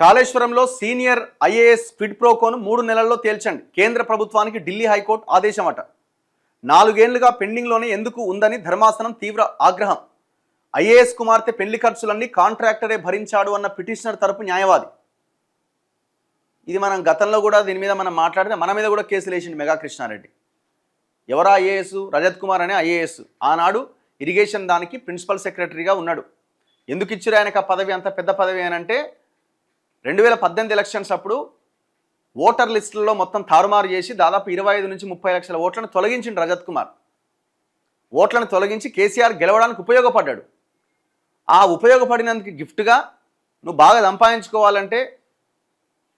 కాళేశ్వరంలో senior IAS quid ప్రోకోను 3 నెలల్లో తేల్చండి. కేంద్ర ప్రభుత్వానికి ఢిల్లీ హైకోర్టు ఆదేశమట. 4 ఏళ్లుగా పెండింగ్లోనే ఎందుకు ఉందని ధర్మాసనం తీవ్ర ఆగ్రహం. ఐఏఎస్ కుమార్తె పెళ్లి ఖర్చులన్నీ కాంట్రాక్టరే భరించాడు అన్న పిటిషనర్ తరపు న్యాయవాది. ఇది మనం గతంలో కూడా దీని మీద మనం మాట్లాడితే మన మీద కూడా కేసులు వేసింది మెగా కృష్ణారెడ్డి. ఎవరా ఐఏఎస్? రజత్ కుమార్ అనే ఐఏఎస్. ఆనాడు ఇరిగేషన్ దానికి ప్రిన్సిపల్ సెక్రటరీగా ఉన్నాడు. ఎందుకు ఇచ్చారు ఆయనకు ఆ పదవి, అంత పెద్ద పదవి అని అంటే 2018 ఎలక్షన్స్ అప్పుడు ఓటర్ లిస్టులలో మొత్తం తారుమారు చేసి దాదాపు 25 నుంచి 30 లక్షల ఓట్లను తొలగించిండు రజత్ కుమార్. ఓట్లను తొలగించి కేసీఆర్ గెలవడానికి ఉపయోగపడ్డాడు. ఆ ఉపయోగపడినందుకు గిఫ్ట్గా నువ్వు బాగా సంపాదించుకోవాలంటే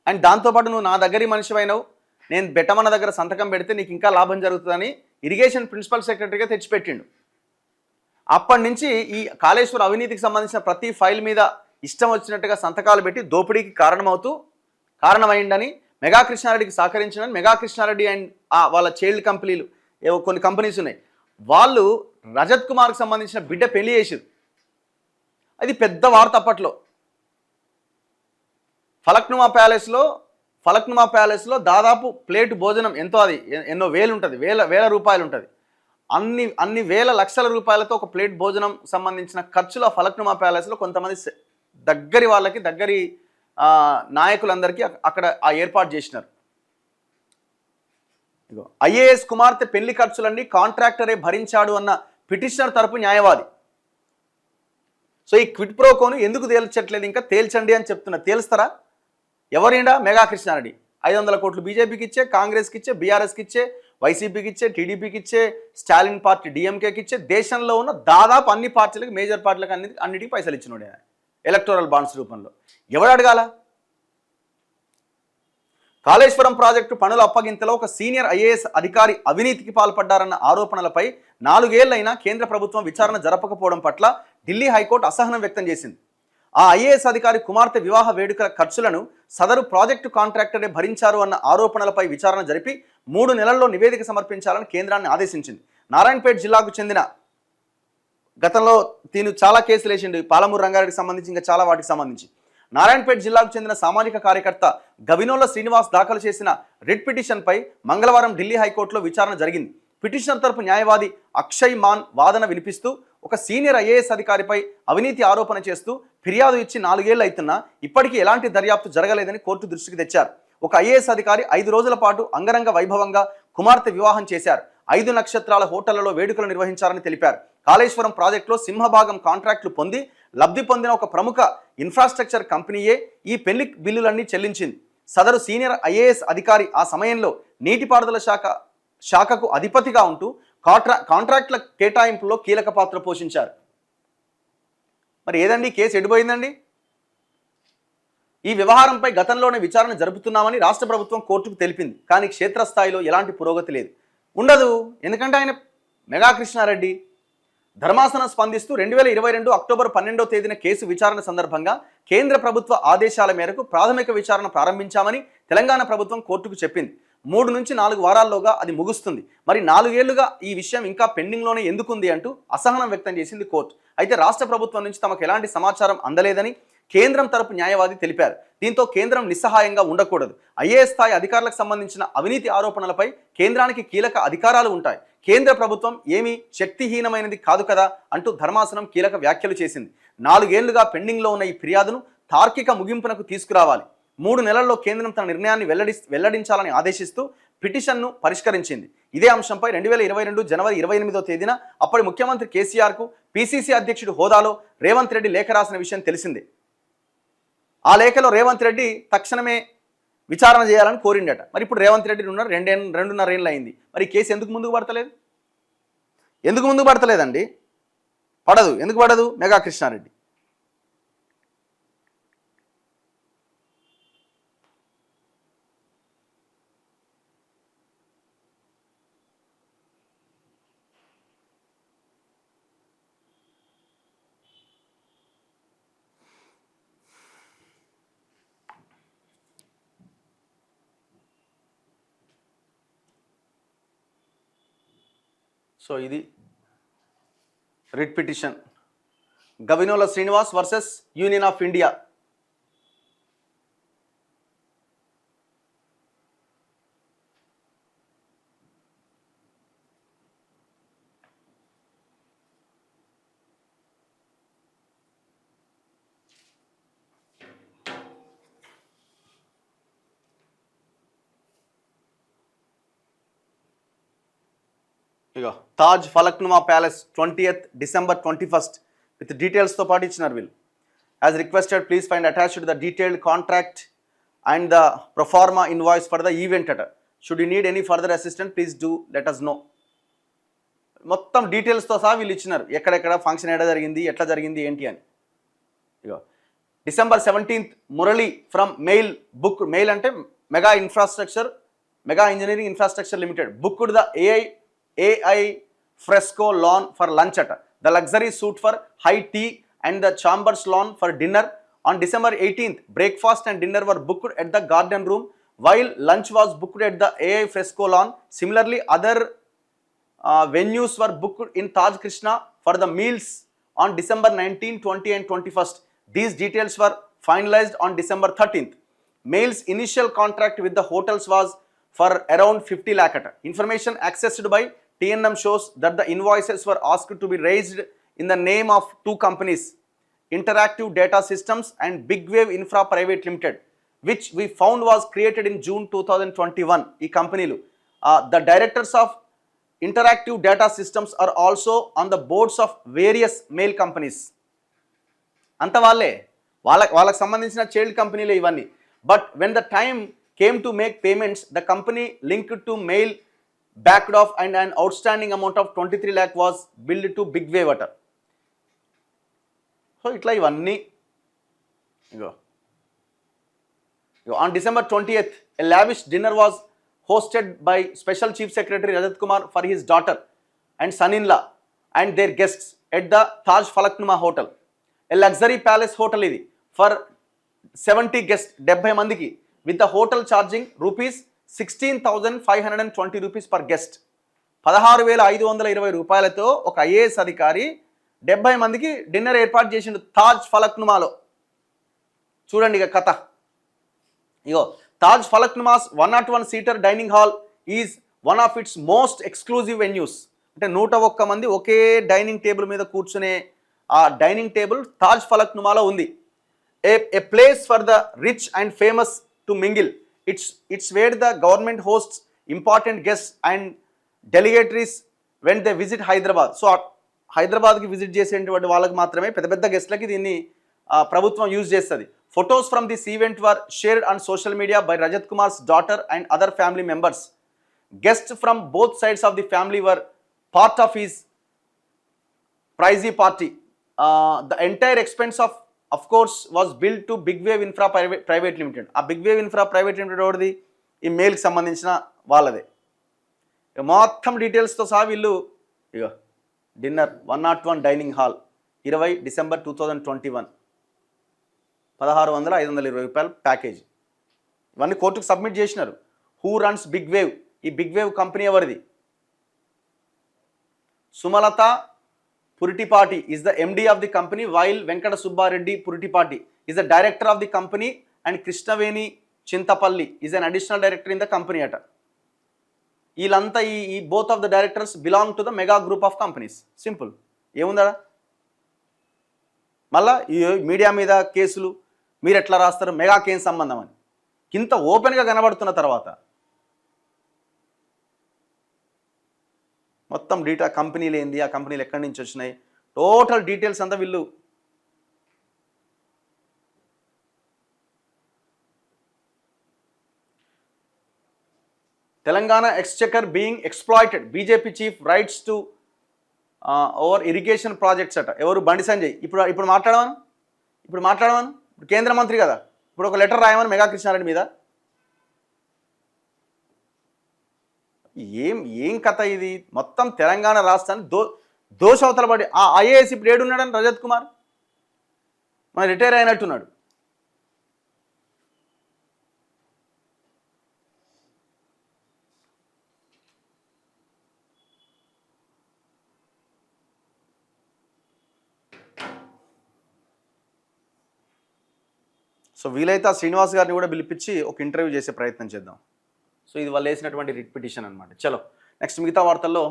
అండ్ దాంతోపాటు నువ్వు నా దగ్గరి మనిషివైనవు, నేను బెట్టమన్న దగ్గర సంతకం పెడితే నీకు ఇంకా లాభం జరుగుతుందని ఇరిగేషన్ ప్రిన్సిపల్ సెక్రటరీగా తెచ్చిపెట్టిండు. అప్పటి నుంచి ఈ కాళేశ్వర అవినీతికి సంబంధించిన ప్రతి ఫైల్ మీద ఇష్టం వచ్చినట్టుగా సంతకాలు పెట్టి దోపిడీకి కారణమైందని మెగా కృష్ణారెడ్డికి సహకరించడని మెగా కృష్ణారెడ్డి అండ్ వాళ్ళ చైల్డ్ కంపెనీలు కొన్ని కంపెనీస్ ఉన్నాయి, వాళ్ళు రజత్ కుమార్కి సంబంధించిన బిడ్డ పెళ్లి చేసారు. అది పెద్ద వార్త అప్పట్లో. ఫలక్నుమా ప్యాలెస్లో దాదాపు ప్లేట్ భోజనం ఎంతో, అది ఎన్నో వేలు ఉంటుంది, వేల రూపాయలు ఉంటుంది. అన్ని వేల లక్షల రూపాయలతో ఒక ప్లేట్ భోజనం సంబంధించిన ఖర్చులు ఆ ఫలక్నుమా ప్యాలెస్లో కొంతమంది దగ్గరి నాయకులందరికీ అక్కడ ఆ ఏర్పాటు చేసినారు. ఐఏఎస్ కుమార్తె పెళ్లి ఖర్చులన్నీ కాంట్రాక్టరే భరించాడు అన్న పిటిషనర్ తరపు న్యాయవాది. సో ఈ క్విడ్ ప్రోకోను ఎందుకు తేల్చట్లేదు, ఇంకా తేల్చండి అని చెప్తున్నా. తేల్స్తారా? ఎవరిండా? మెగా కృష్ణారెడ్డి 500 కోట్లు బీజేపీకి ఇచ్చే, కాంగ్రెస్కి ఇచ్చే, బీఆర్ఎస్కి ఇచ్చే, వైసీపీకి ఇచ్చే, టీడీపీకి ఇచ్చే, స్టాలిన్ పార్టీ డిఎంకేకి ఇచ్చే, దేశంలో ఉన్న దాదాపు అన్ని పార్టీలకు, మేజర్ పార్టీలకు అన్నిటికీ పైసలు ఇచ్చినోడే ఎలక్టోరల్ బాండ్స్ రూపంలో. ఎవడు అడగాల? కాళేశ్వరం ప్రాజెక్టు పనుల అప్పగింతలో ఒక సీనియర్ ఐఏఎస్ అధికారి అవినీతికి పాల్పడ్డారన్న ఆరోపణలపై 4 ఏళ్లైనా కేంద్ర ప్రభుత్వం విచారణ జరపకపోవడం పట్ల ఢిల్లీ హైకోర్టు అసహనం వ్యక్తం చేసింది. ఆ ఐఏఎస్ అధికారి కుమార్తె వివాహ వేడుకల ఖర్చులను సదరు ప్రాజెక్టు కాంట్రాక్టరే భరించారు అన్న ఆరోపణలపై విచారణ జరిపి 3 నెలల్లో నివేదిక సమర్పించాలని కేంద్రాన్ని ఆదేశించింది. నారాయణపేట జిల్లాకు చెందిన, గతంలో దీని చాలా కేసులు వేసిండు, పాలమూరు రంగారెడ్డికి సంబంధించి ఇంకా చాలా వాటికి సంబంధించి. నారాయణపేట జిల్లాకు చెందిన సామాజిక కార్యకర్త గవినోల శ్రీనివాస్ దాఖలు చేసిన రిట్ పిటిషన్పై మంగళవారం ఢిల్లీ హైకోర్టులో విచారణ జరిగింది. పిటిషనర్ తరపు న్యాయవాది అక్షయ్ మాన్ వాదన వినిపిస్తూ ఒక సీనియర్ ఐఏఎస్ అధికారిపై అవినీతి ఆరోపణ చేస్తూ ఫిర్యాదు ఇచ్చి 4 ఏళ్లు అవుతున్నా ఇప్పటికీ ఎలాంటి దర్యాప్తు జరగలేదని కోర్టు దృష్టికి తెచ్చారు. ఒక ఐఏఎస్ అధికారి 5 రోజుల పాటు అంగరంగ వైభవంగా కుమార్తె వివాహం చేశారు. 5 నక్షత్రాల హోటళ్లలో వేడుకలు నిర్వహించారని తెలిపారు. కాళేశ్వరం ప్రాజెక్టులో సింహభాగం కాంట్రాక్టులు పొంది లబ్ధి పొందిన ఒక ప్రముఖ ఇన్ఫ్రాస్ట్రక్చర్ కంపెనీయే ఈ పెళ్లి బిల్లులన్నీ చెల్లించింది. సదరు సీనియర్ ఐఏఎస్ అధికారి ఆ సమయంలో నీటిపారుదల శాఖకు అధిపతిగా ఉంటూ కాంట్రాక్టుల కేటాయింపులో కీలక పాత్ర పోషించారు. మరి ఏదండి కేసు ఎడిపోయిందండి? ఈ వ్యవహారంపై గతంలోనే విచారణ జరుపుతున్నామని రాష్ట్ర ప్రభుత్వం కోర్టుకు తెలిపింది. కానీ క్షేత్రస్థాయిలో ఎలాంటి పురోగతి లేదు, ఉండదు. ఎందుకంటే ఆయన మెగా కృష్ణారెడ్డి. ధర్మాసనం స్పందిస్తూ 2022 అక్టోబర్ 12వ తేదీన కేసు విచారణ సందర్భంగా కేంద్ర ప్రభుత్వ ఆదేశాల మేరకు ప్రాథమిక విచారణ ప్రారంభించామని తెలంగాణ ప్రభుత్వం కోర్టుకు చెప్పింది. 3 నుంచి 4 వారాల్లోగా అది ముగుస్తుంది. మరి 4 ఏళ్లుగా ఈ విషయం ఇంకా పెండింగ్లోనే ఎందుకుంది అంటూ అసహనం వ్యక్తం చేసింది కోర్టు. అయితే రాష్ట్ర ప్రభుత్వం నుంచి తమకు ఎలాంటి సమాచారం అందలేదని కేంద్రం తరపు న్యాయవాది తెలిపారు. దీంతో కేంద్రం నిస్సహాయంగా ఉండకూడదు. ఐఏఎస్ స్థాయి అధికారులకు సంబంధించిన అవినీతి ఆరోపణలపై కేంద్రానికి కీలక అధికారాలు ఉంటాయి. కేంద్ర ప్రభుత్వం ఏమీ శక్తిహీనమైనది కాదు కదా అంటూ ధర్మాసనం కీలక వ్యాఖ్యలు చేసింది. 4 ఏళ్లుగా పెండింగ్లో ఉన్న ఈ ఫిర్యాదును తార్కిక ముగింపునకు తీసుకురావాలి. 3 నెలల్లో కేంద్రం తన నిర్ణయాన్ని వెల్లడించాలని ఆదేశిస్తూ పిటిషన్ను పరిష్కరించింది. ఇదే అంశంపై 2022 జనవరి 28వ తేదీన అప్పటి ముఖ్యమంత్రి కేసీఆర్కు పిసిసి అధ్యక్షుడు హోదాలో రేవంత్ రెడ్డి లేఖ రాసిన విషయం తెలిసిందే. ఆ లేఖలో రేవంత్ రెడ్డి తక్షణమే విచారణ చేయాలని కోరిండట. మరి ఇప్పుడు రేవంత్ రెడ్డి ఉన్నారు, 2.5 ఏళ్ళు అయింది. మరి కేసు ఎందుకు ముందుకు పడతలేదండి? పడదు. ఎందుకు పడదు? మెగా కృష్ణారెడ్డి. సో ఇది writ petition, Gavinola Srinivas versus union of India. ఇగో Taj Falaknuma palace 20th December 21st with డీటెయిల్స్తో పాటు ఇచ్చినారు వీళ్ళు. As requested please find attached the detailed contract and the proforma invoice for the event అట. Should you need any further assistant please do let us know. మొత్తం డీటెయిల్స్తో సహా వీళ్ళు ఇచ్చినారు, ఎక్కడెక్కడ ఫంక్షన్ ఎక్కడ జరిగింది, ఎట్లా జరిగింది, ఏంటి అని. ఇగో December 17th Murali from mail book. Mail అంటే Mega engineering infrastructure limited booked the AI fresco lawn for lunch at the luxury suite for high tea and the chambers lawn for dinner. On December 18th, breakfast and dinner were booked at the garden room while lunch was booked at the AI fresco lawn. Similarly, other venues were booked in Taj Krishna for the meals on December 19, 20 and 21st. These details were finalized on December 13th. Mail's initial contract with the hotels was for around 50 lakh at. Information accessed by TNM shows that the invoices were asked to be raised in the name of two companies, Interactive Data Systems and Big Wave Infra Private Limited, which we found was created in June 2021. ఈ కంపెనీలు the directors of Interactive Data Systems are also on the boards of various mail companies. అంత వాళ్ళకి సంబంధించిన child కంపెనీలే ఇవన్నీ. But when the time came to make payments, the company linked to mail backed off and an outstanding amount of 23 lakh was billed to Big Wave at. So itla ivanni igo on December 20th a lavish dinner was hosted by Special Chief Secretary Rajat Kumar for his daughter and son-in-law and their guests at the Taj Falaknuma Hotel, a luxury palace hotel idi for 70 guests 70 mandiki with the hotel charging rupees 16,520 rupees per guest. 16,520 రూపాయలతో ఒక IAS అధికారి 70 మందికి dinner ఏర్పాటు చేసిండు తాజ్ ఫలక్నుమాలో. చూడండి ఇక కథ. ఇగో Taj Falaknuma's 101 seater dining hall is one of its most exclusive venues. అంటే 101 మంది ఒకే డైనింగ్ టేబుల్ మీద కూర్చునే ఆ డైనింగ్ టేబుల్ తాజ్ ఫలక్నుమాలో ఉంది. A place for the rich and famous to mingle. It's where the government hosts important guests and delegatories when they visit Hyderabad. So హైదరాబాద్కి visit చేసేటువంటి వాళ్ళకి మాత్రమే పెద్ద పెద్ద గెస్ట్లకి దీన్ని ప్రభుత్వం యూజ్ చేస్తుంది. Photos from this event were shared on social media by Rajat Kumar's daughter and other family members. Guests from both sides of the family were part of his pricey party. The entire expense of course was billed to Big Wave Infra Private Limited. ఆ Big Wave Infra Private Limited ఓడిది ఈ మెయిల్కి సంబంధించిన వాళ్ళదే. మొత్తం డీటెయిల్స్తో సహా వీళ్ళు ఇగో dinner 101 dining hall 20 December 2021 16,520 రూపాయల ప్యాకేజ్. ఇవన్నీ కోర్టుకు సబ్మిట్ చేసినారు. Who runs big wave? ఈ బిగ్ వేవ్ కంపెనీ ఎవరిది? Sumalatha Purittipati is the MD of the company, while Venkata Subbareddy Purittipati is the director of the company and Krishnaveni Chintapalli is an additional director in the company at. వీళ్ళంతా ఈ both of the directors belong to the mega group of companies. Simple. ఏముందా? మళ్ళా ఈ media మీద కేసులు మీరు ఎట్లా రాస్తారు, మెగాకి ఏం సంబంధం అని ఇంత ఓపెన్గా కనబడుతున్న తర్వాత మొత్తం డీటెయిల్ కంపెనీలు ఏంది, ఆ కంపెనీలు ఎక్కడి నుంచి వచ్చినాయి, టోటల్ డీటెయిల్స్ అంతా వీళ్ళు Telangana Exchequer being exploited, BJP chief rights to over irrigation projects అట. ఎవరు? బండి సంజయ్. ఇప్పుడు మాట్లాడమను ఇప్పుడు కేంద్ర మంత్రి కదా, ఇప్పుడు ఒక లెటర్ రాయమని మెగా కృష్ణారెడ్డి మీద. ఏం కథ ఇది? మొత్తం తెలంగాణ రాష్ట్రాన్ని దోషవతల పడి ఆ ఐఏఎస్ ఇప్పుడు ఏడున్నాడని రజత్ కుమార్ మన రిటైర్ అయినట్టున్నాడు. సో వీలైతే ఆ శ్రీనివాస్ గారిని కూడా పిలిపించి ఒక ఇంటర్వ్యూ చేసే ప్రయత్నం చేద్దాం. సో ఇది వాళ్ళు వేసినటువంటి రిట్ పిటిషన్ అనమాట. చలో నెక్స్ట్ మిగతా వార్తల్లో